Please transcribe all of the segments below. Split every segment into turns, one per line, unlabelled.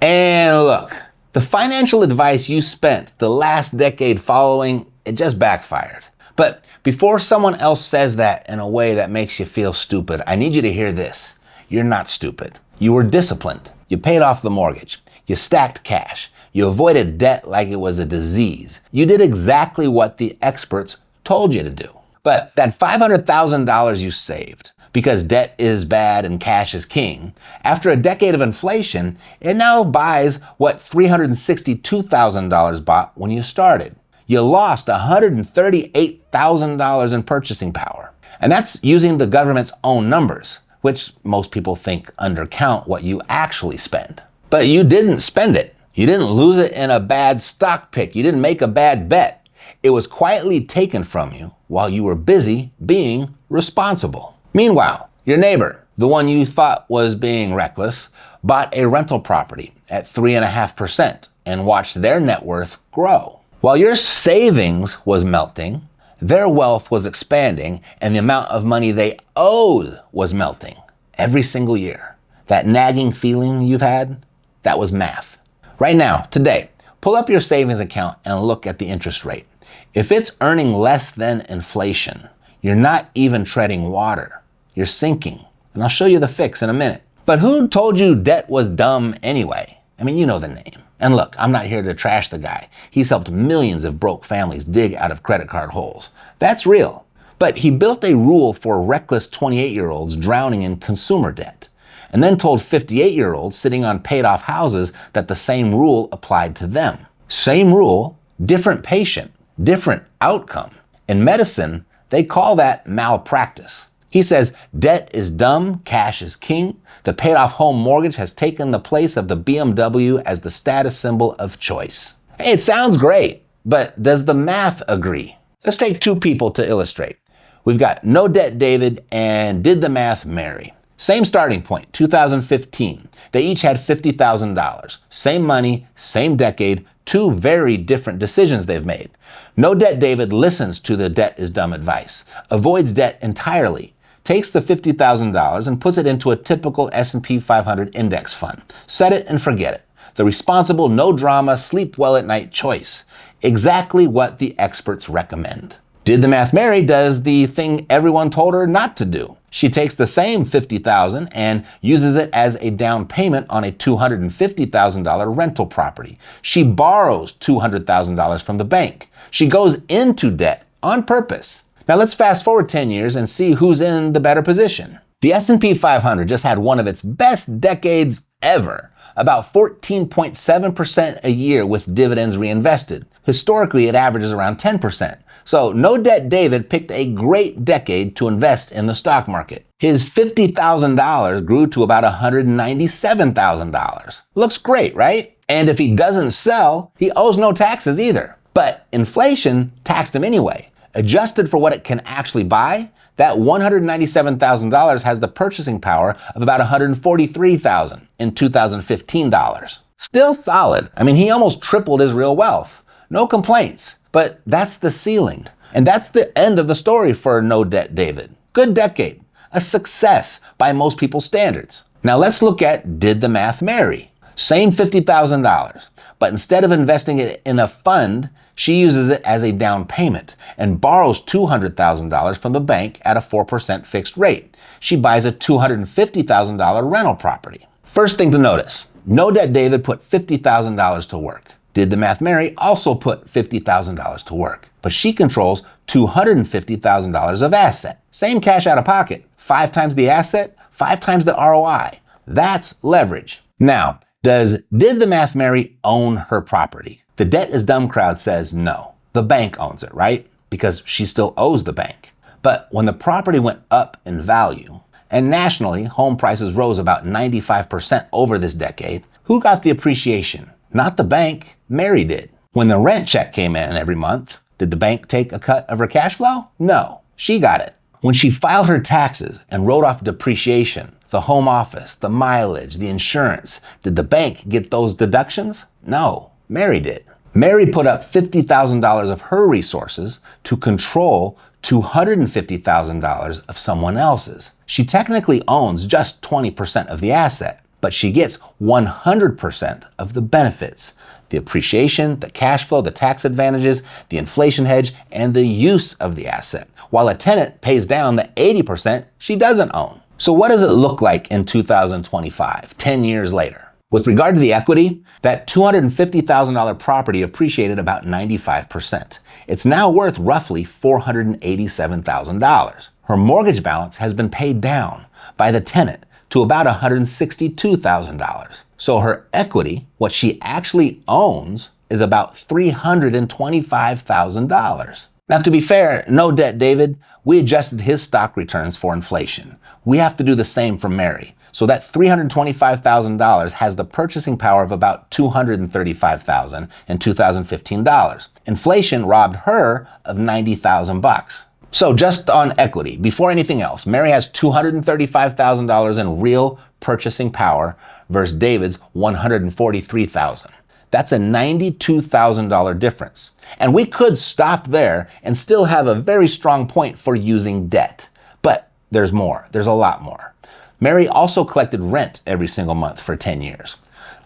And look, the financial advice you spent the last decade following, it just backfired. But before someone else says that in a way that makes you feel stupid, I need you to hear this. You're not stupid. You were disciplined. You paid off the mortgage. You stacked cash. You avoided debt like it was a disease. You did exactly what the experts told you to do. But that $500,000 you saved, because debt is bad and cash is king, after a decade of inflation, it now buys what $362,000 bought when you started. You lost $138,000 in purchasing power. And that's using the government's own numbers, which most people think undercount what you actually spend. But you didn't spend it. You didn't lose it in a bad stock pick. You didn't make a bad bet. It was quietly taken from you while you were busy being responsible. Meanwhile, your neighbor, the one you thought was being reckless, bought a rental property at 3.5% and watched their net worth grow. While your savings was melting, their wealth was expanding and the amount of money they owed was melting every single year. That nagging feeling you've had, that was math. Right now, today, pull up your savings account and look at the interest rate. If it's earning less than inflation, you're not even treading water. You're sinking. And I'll show you the fix in a minute. But who told you debt was dumb anyway? I mean, you know the name. And look, I'm not here to trash the guy. He's helped millions of broke families dig out of credit card holes. That's real. But he built a rule for reckless 28-year-olds drowning in consumer debt, and then told 58-year-olds sitting on paid-off houses that the same rule applied to them. Same rule, different patient, different outcome. In medicine, they call that malpractice. He says, debt is dumb, cash is king. The paid-off home mortgage has taken the place of the BMW as the status symbol of choice. Hey, it sounds great, but does the math agree? Let's take two people to illustrate. We've got No Debt David and Did the Math Mary. Same starting point, 2015. They each had $50,000. Same money, same decade, two very different decisions they've made. No Debt David listens to the debt is dumb advice, avoids debt entirely, takes the $50,000 and puts it into a typical S&P 500 index fund. Set it and forget it. The responsible, no drama, sleep well at night choice. Exactly what the experts recommend. Did the Math Mary does the thing everyone told her not to do. She takes the same $50,000 and uses it as a down payment on a $250,000 rental property. She borrows $200,000 from the bank. She goes into debt on purpose. Now let's fast forward 10 years and see who's in the better position. The S&P 500 just had one of its best decades ever, about 14.7% a year with dividends reinvested. Historically, it averages around 10%. So No Debt David picked a great decade to invest in the stock market. His $50,000 grew to about $197,000. Looks great, right? And if he doesn't sell, he owes no taxes either. But inflation taxed him anyway. Adjusted for what it can actually buy, that $197,000 has the purchasing power of about $143,000 in 2015 dollars. Still solid. I mean, he almost tripled his real wealth. No complaints. But that's the ceiling. And that's the end of the story for No Debt David. Good decade. A success by most people's standards. Now let's look at Did the Math Mary? Same $50,000. But instead of investing it in a fund, she uses it as a down payment and borrows $200,000 from the bank at a 4% fixed rate. She buys a $250,000 rental property. First thing to notice, No Debt David put $50,000 to work. Did the Math Mary also put $50,000 to work, but she controls $250,000 of asset. Same cash out of pocket, 5 times the asset, 5 times the ROI. That's leverage. Now, does Did the Math Mary own her property? The debt is dumb crowd says no. The bank owns it, right? Because she still owes the bank. But when the property went up in value, and nationally home prices rose about 95% over this decade, who got the appreciation? Not the bank, Mary did. When the rent check came in every month, did the bank take a cut of her cash flow? No, she got it. When she filed her taxes and wrote off depreciation, the home office, the mileage, the insurance, did the bank get those deductions? No, Mary did. Mary put up $50,000 of her resources to control $250,000 of someone else's. She technically owns just 20% of the asset. but she gets 100% of the benefits: the appreciation, the cash flow, the tax advantages, the inflation hedge, and the use of the asset, while a tenant pays down the 80% she doesn't own. So what does it look like in 2025, 10 years later? With regard to the equity, that $250,000 property appreciated about 95%. It's now worth roughly $487,000. Her mortgage balance has been paid down by the tenant to about $162,000. So her equity, what she actually owns, is about $325,000. Now, to be fair, no debt David, we adjusted his stock returns for inflation. We have to do the same for Mary. So that $325,000 has the purchasing power of about $235,000 in 2015 dollars. Inflation robbed her of $90,000. So just on equity, before anything else, Mary has $235,000 in real purchasing power versus David's $143,000. That's a $92,000 difference. And we could stop there and still have a very strong point for using debt. But there's more. There's a lot more. Mary also collected rent every single month for 10 years.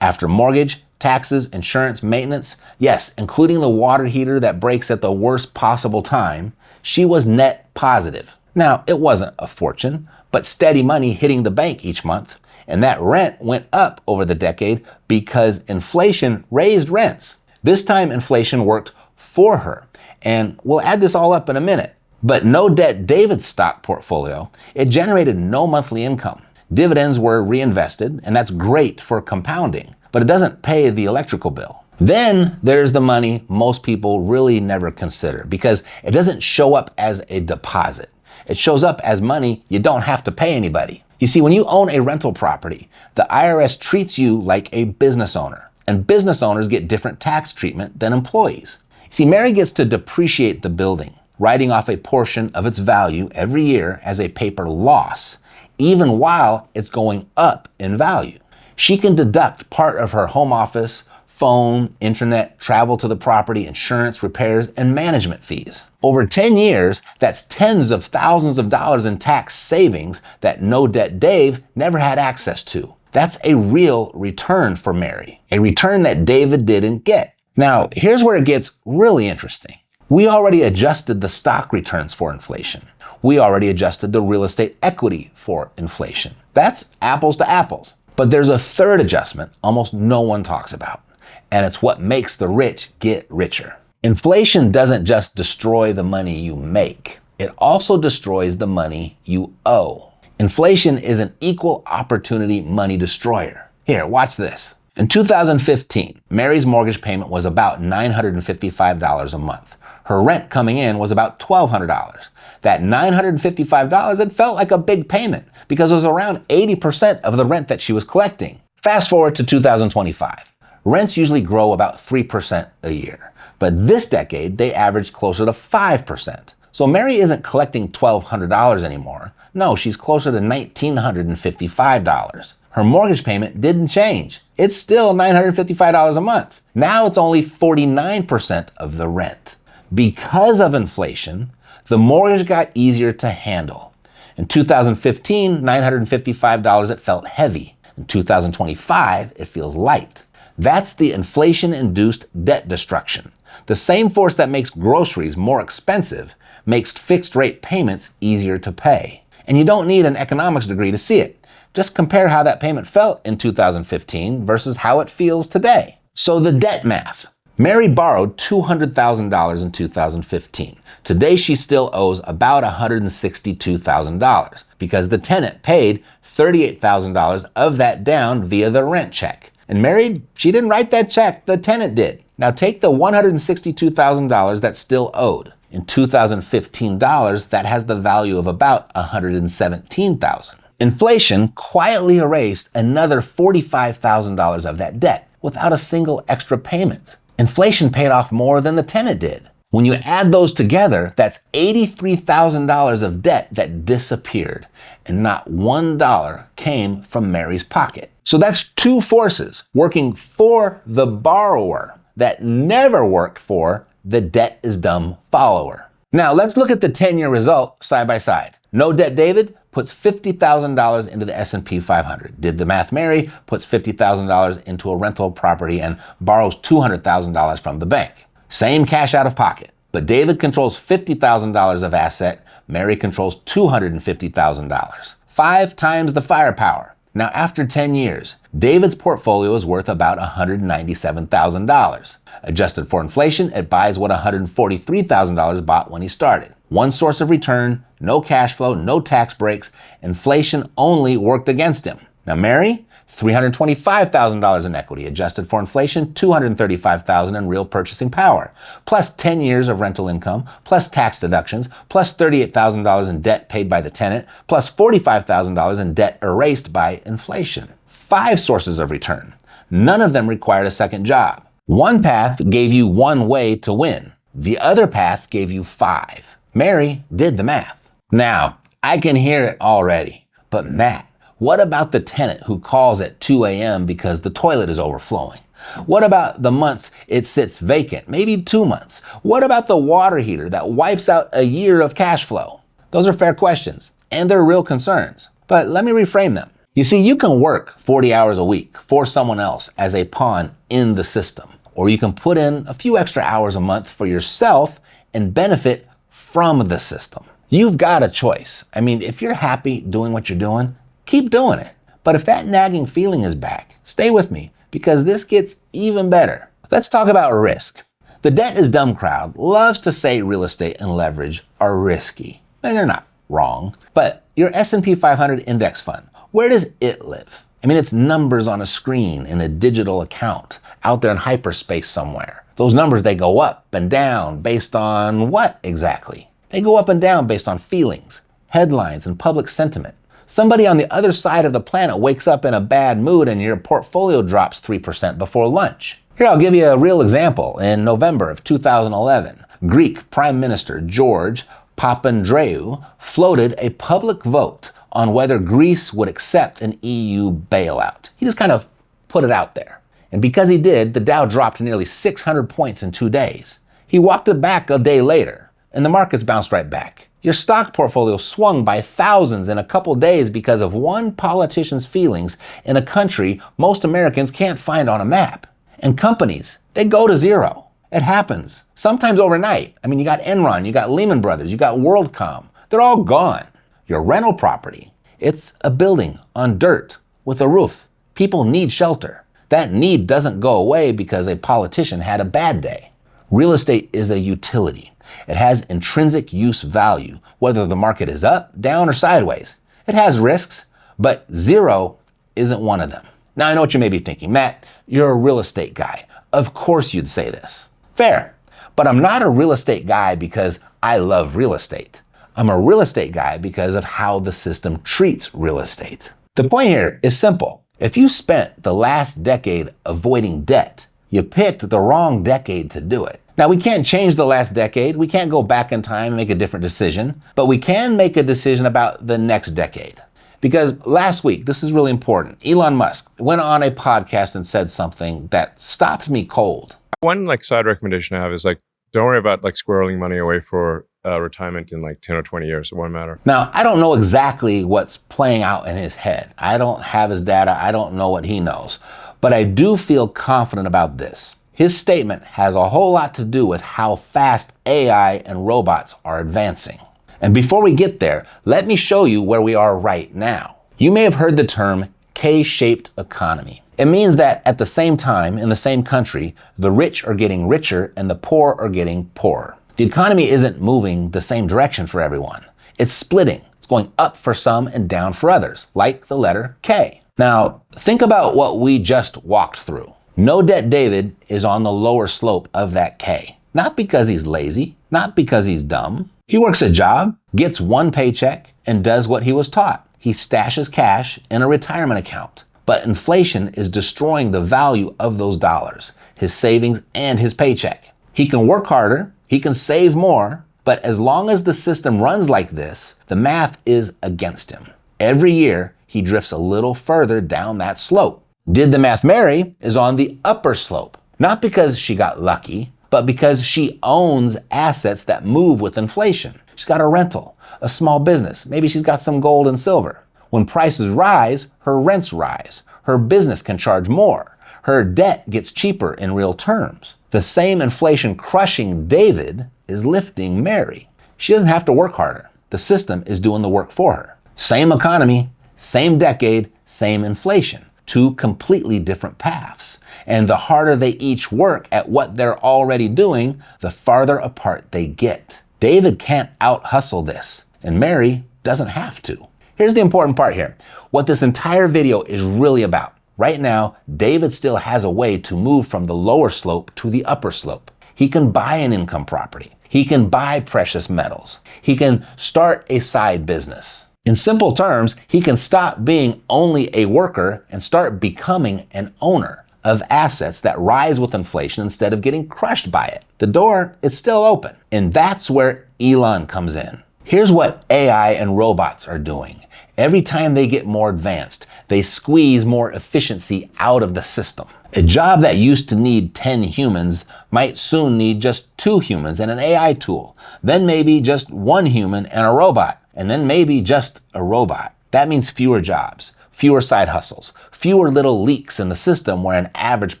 After mortgage, taxes, insurance, maintenance, yes, including the water heater that breaks at the worst possible time, she was net positive. Now, it wasn't a fortune, but steady money hitting the bank each month. And that rent went up over the decade because inflation raised rents. This time inflation worked for her. And we'll add this all up in a minute. But no debt David's stock portfolio, it generated no monthly income. Dividends were reinvested, and that's great for compounding, but it doesn't pay the electrical bill. Then there's the money most people really never consider because it doesn't show up as a deposit. It shows up as money you don't have to pay anybody. You see, when you own a rental property, the IRS treats you like a business owner, and business owners get different tax treatment than employees. See, Mary gets to depreciate the building, writing off a portion of its value every year as a paper loss, even while it's going up in value. She can deduct part of her home office, phone, internet, travel to the property, insurance, repairs, and management fees. Over 10 years, that's tens of thousands of dollars in tax savings that no debt Dave never had access to. That's a real return for Mary, a return that David didn't get. Now, here's where it gets really interesting. We already adjusted the stock returns for inflation. We already adjusted the real estate equity for inflation. That's apples to apples. But there's a third adjustment almost no one talks about, and it's what makes the rich get richer. Inflation doesn't just destroy the money you make, it also destroys the money you owe. Inflation is an equal opportunity money destroyer. Here, watch this. In 2015, Mary's mortgage payment was about $955 a month. Her rent coming in was about $1,200. That $955, it felt like a big payment because it was around 80% of the rent that she was collecting. Fast forward to 2025. Rents usually grow about 3% a year, but this decade they averaged closer to 5%. So Mary isn't collecting $1,200 anymore. No, she's closer to $1,955. Her mortgage payment didn't change. It's still $955 a month. Now it's only 49% of the rent. Because of inflation, the mortgage got easier to handle. In 2015, $955, it felt heavy. In 2025, it feels light. That's the inflation-induced debt destruction. The same force that makes groceries more expensive makes fixed-rate payments easier to pay. And you don't need an economics degree to see it. Just compare how that payment felt in 2015 versus how it feels today. So the debt math. Mary borrowed $200,000 in 2015. Today she still owes about $162,000 because the tenant paid $38,000 of that down via the rent check. And Mary, she didn't write that check, the tenant did. Now take the $162,000 that's still owed. In 2015 dollars, that has the value of about $117,000. Inflation quietly erased another $45,000 of that debt without a single extra payment. Inflation paid off more than the tenant did. When you add those together, that's $83,000 of debt that disappeared, and not $1 came from Mary's pocket. So that's two forces working for the borrower that never worked for the debt is dumb follower. Now let's look at the 10-year result side by side. No debt David, puts $50,000 into the S&P 500. Did the math Mary puts $50,000 into a rental property and borrows $200,000 from the bank. Same cash out of pocket, but David controls $50,000 of asset, Mary controls $250,000. 5 times the firepower. Now after 10 years, David's portfolio is worth about $197,000. Adjusted for inflation, it buys what $143,000 bought when he started. One source of return, no cash flow, no tax breaks. Inflation only worked against him. Now Mary, $325,000 in equity, adjusted for inflation, $235,000 in real purchasing power, plus 10 years of rental income, plus tax deductions, plus $38,000 in debt paid by the tenant, plus $45,000 in debt erased by inflation. 5 sources of return. None of them required a second job. One path gave you one way to win. The other path gave you 5. Mary did the math. Now, I can hear it already, but Matt, what about the tenant who calls at 2 a.m. because the toilet is overflowing? What about the month it sits vacant, maybe 2 months? What about the water heater that wipes out a year of cash flow? Those are fair questions, and they're real concerns. But let me reframe them. You see, you can work 40 hours a week for someone else as a pawn in the system, or you can put in a few extra hours a month for yourself and benefit from the system. You've got a choice. I mean, if you're happy doing what you're doing, keep doing it. But if that nagging feeling is back, stay with me, because this gets even better. Let's talk about risk. The debt is dumb crowd loves to say real estate and leverage are risky. And they're not wrong. But your S&P 500 index fund, where does it live? I mean, it's numbers on a screen in a digital account out there in hyperspace somewhere. Those numbers, they go up and down based on what exactly? They go up and down based on feelings, headlines, and public sentiment. Somebody on the other side of the planet wakes up in a bad mood and your portfolio drops 3% before lunch. Here, I'll give you a real example. In November of 2011, Greek Prime Minister George Papandreou floated a public vote on whether Greece would accept an EU bailout. He just kind of put it out there. And because he did, the Dow dropped nearly 600 points in 2 days. He walked it back a day later, and the markets bounced right back. Your stock portfolio swung by thousands in a couple days because of one politician's feelings in a country most Americans can't find on a map. And companies, they go to zero. It happens, sometimes overnight. I mean, you got Enron, you got Lehman Brothers, you got WorldCom. They're all gone. Your rental property, it's a building on dirt with a roof. People need shelter. That need doesn't go away because a politician had a bad day. Real estate is a utility. It has intrinsic use value, whether the market is up, down, or sideways. It has risks, but zero isn't one of them. Now, I know what you may be thinking. Matt, you're a real estate guy. Of course you'd say this. Fair. But I'm not a real estate guy because I love real estate. I'm a real estate guy because of how the system treats real estate. The point here is simple. If you spent the last decade avoiding debt, you picked the wrong decade to do it. Now, we can't change the last decade. We can't go back in time and make a different decision, but we can make a decision about the next decade. Because last week, this is really important, Elon Musk went on a podcast and said something that stopped me cold.
One side recommendation I have is don't worry about squirreling money away for retirement in 10 or 20 years. It won't matter.
Now, I don't know exactly what's playing out in his head. I don't have his data. I don't know what he knows. But I do feel confident about this. His statement has a whole lot to do with how fast AI and robots are advancing. And before we get there, let me show you where we are right now. You may have heard the term K-shaped economy. It means that at the same time, in the same country, the rich are getting richer and the poor are getting poorer. The economy isn't moving the same direction for everyone. It's splitting. It's going up for some and down for others, like the letter K. Now, think about what we just walked through. No Debt David is on the lower slope of that K. Not because he's lazy, not because he's dumb. He works a job, gets one paycheck, and does what he was taught. He stashes cash in a retirement account. But inflation is destroying the value of those dollars, his savings and his paycheck. He can work harder, he can save more, but as long as the system runs like this, the math is against him. Every year, he drifts a little further down that slope. Did the math Mary is on the upper slope, not because she got lucky, but because she owns assets that move with inflation. She's got a rental, a small business. Maybe she's got some gold and silver. When prices rise, her rents rise. Her business can charge more. Her debt gets cheaper in real terms. The same inflation crushing David is lifting Mary. She doesn't have to work harder. The system is doing the work for her. Same economy, same decade, same inflation. Two completely different paths. And the harder they each work at what they're already doing, the farther apart they get. David can't out-hustle this, and Mary doesn't have to. Here's the important part here. What this entire video is really about. Right now, David still has a way to move from the lower slope to the upper slope. He can buy an income property. He can buy precious metals. He can start a side business. In simple terms, he can stop being only a worker and start becoming an owner of assets that rise with inflation instead of getting crushed by it. The door is still open. And that's where Elon comes in. Here's what AI and robots are doing. Every time they get more advanced, they squeeze more efficiency out of the system. A job that used to need 10 humans might soon need just 2 humans and an AI tool. Then maybe just 1 human and a robot. And then maybe just a robot. That means fewer jobs, fewer side hustles, fewer little leaks in the system where an average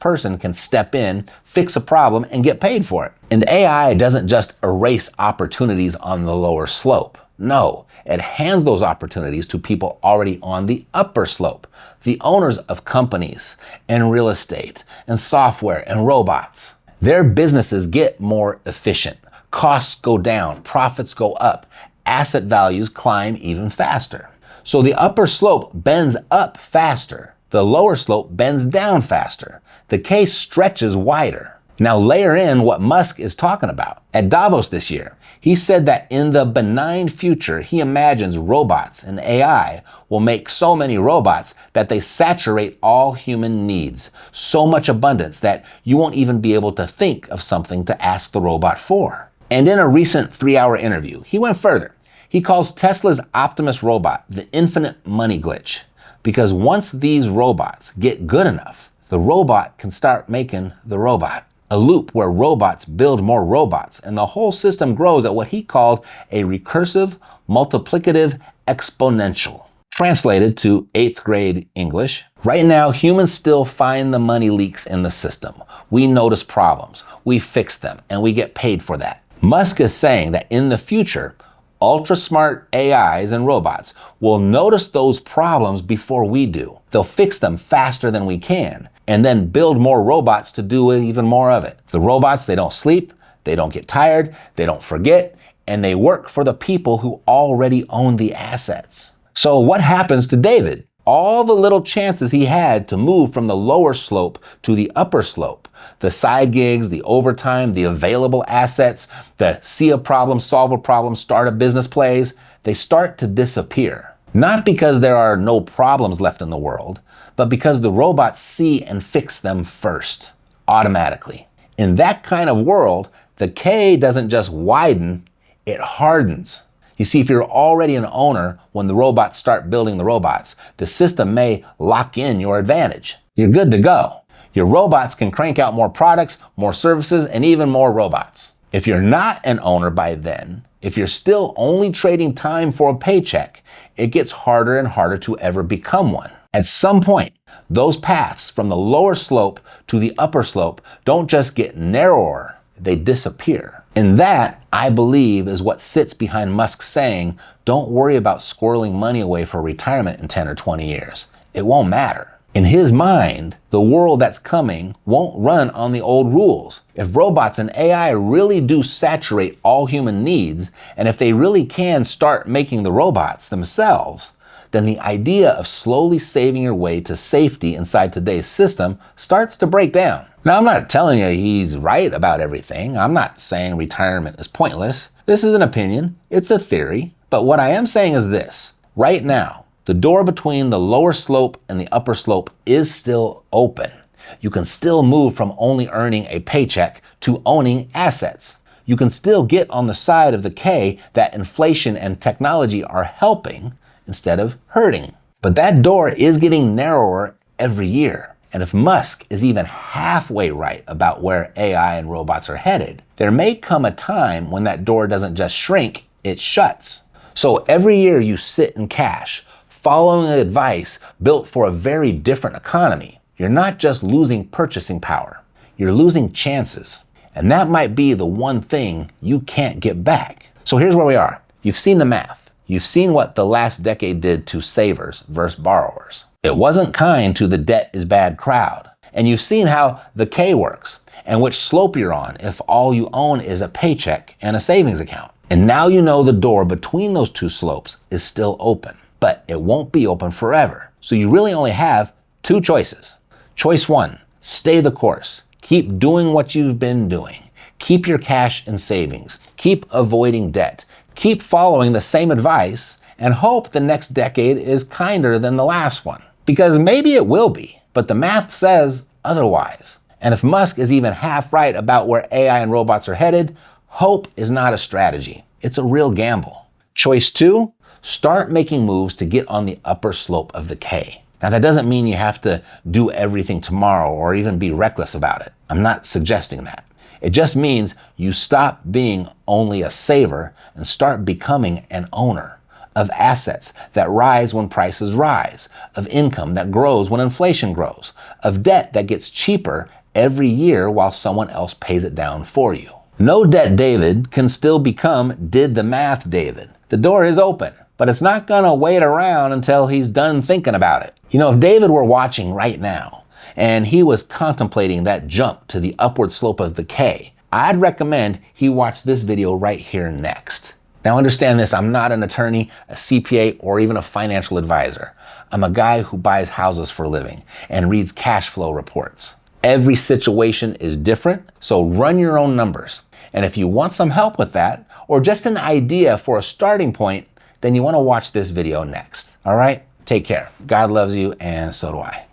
person can step in, fix a problem, and get paid for it. And AI doesn't just erase opportunities on the lower slope. No, it hands those opportunities to people already on the upper slope, the owners of companies and real estate and software and robots. Their businesses get more efficient. Costs go down, profits go up, asset values climb even faster. So the upper slope bends up faster. The lower slope bends down faster. The case stretches wider. Now layer in what Musk is talking about. At Davos this year, he said that in the benign future, he imagines robots and AI will make so many robots that they saturate all human needs. So much abundance that you won't even be able to think of something to ask the robot for. And in a recent 3-hour interview, he went further. He calls Tesla's Optimus robot the infinite money glitch. Because once these robots get good enough, the robot can start making the robot. A loop where robots build more robots, and the whole system grows at what he called a recursive, multiplicative exponential. Translated to 8th grade English, right now humans still find the money leaks in the system. We notice problems, we fix them, and we get paid for that. Musk is saying that in the future, ultra-smart AIs and robots will notice those problems before we do. They'll fix them faster than we can, and then build more robots to do even more of it. The robots, they don't sleep, they don't get tired, they don't forget, and they work for the people who already own the assets. So what happens to David? All the little chances he had to move from the lower slope to the upper slope, the side gigs, the overtime, the available assets, the see a problem, solve a problem, start a business plays, they start to disappear. Not because there are no problems left in the world, but because the robots see and fix them first, automatically. In that kind of world, the K doesn't just widen, it hardens. You see, if you're already an owner, when the robots start building the robots, the system may lock in your advantage. You're good to go. Your robots can crank out more products, more services, and even more robots. If you're not an owner by then, if you're still only trading time for a paycheck, it gets harder and harder to ever become one. At some point, those paths from the lower slope to the upper slope don't just get narrower, they disappear. And that, I believe, is what sits behind Musk saying, don't worry about squirreling money away for retirement in 10 or 20 years. It won't matter. In his mind, the world that's coming won't run on the old rules. If robots and AI really do saturate all human needs, and if they really can start making the robots themselves, then the idea of slowly saving your way to safety inside today's system starts to break down. Now, I'm not telling you he's right about everything. I'm not saying retirement is pointless. This is an opinion. It's a theory. But what I am saying is this. Right now, the door between the lower slope and the upper slope is still open. You can still move from only earning a paycheck to owning assets. You can still get on the side of the K that inflation and technology are helping instead of hurting. But that door is getting narrower every year. And if Musk is even halfway right about where AI and robots are headed, there may come a time when that door doesn't just shrink, it shuts. So every year you sit in cash, following advice built for a very different economy, you're not just losing purchasing power, you're losing chances. And that might be the one thing you can't get back. So here's where we are. You've seen the math. You've seen what the last decade did to savers versus borrowers. It wasn't kind to the debt is bad crowd. And you've seen how the K works and which slope you're on if all you own is a paycheck and a savings account. And now you know the door between those two slopes is still open, but it won't be open forever. So you really only have two choices. Choice one, stay the course. Keep doing what you've been doing. Keep your cash in savings. Keep avoiding debt. Keep following the same advice and hope the next decade is kinder than the last one. Because maybe it will be, but the math says otherwise. And if Musk is even half right about where AI and robots are headed, hope is not a strategy. It's a real gamble. Choice two, start making moves to get on the upper slope of the K. Now that doesn't mean you have to do everything tomorrow or even be reckless about it. I'm not suggesting that. It just means you stop being only a saver and start becoming an owner of assets that rise when prices rise, of income that grows when inflation grows, of debt that gets cheaper every year while someone else pays it down for you. No debt David can still become did the math David. The door is open, but it's not gonna wait around until he's done thinking about it. You know, if David were watching right now and he was contemplating that jump to the upward slope of the K, I'd recommend he watch this video right here next. Now understand this, I'm not an attorney, a CPA, or even a financial advisor. I'm a guy who buys houses for a living and reads cash flow reports. Every situation is different, so run your own numbers. And if you want some help with that, or just an idea for a starting point, then you want to watch this video next. All right? Take care. God loves you, and so do I.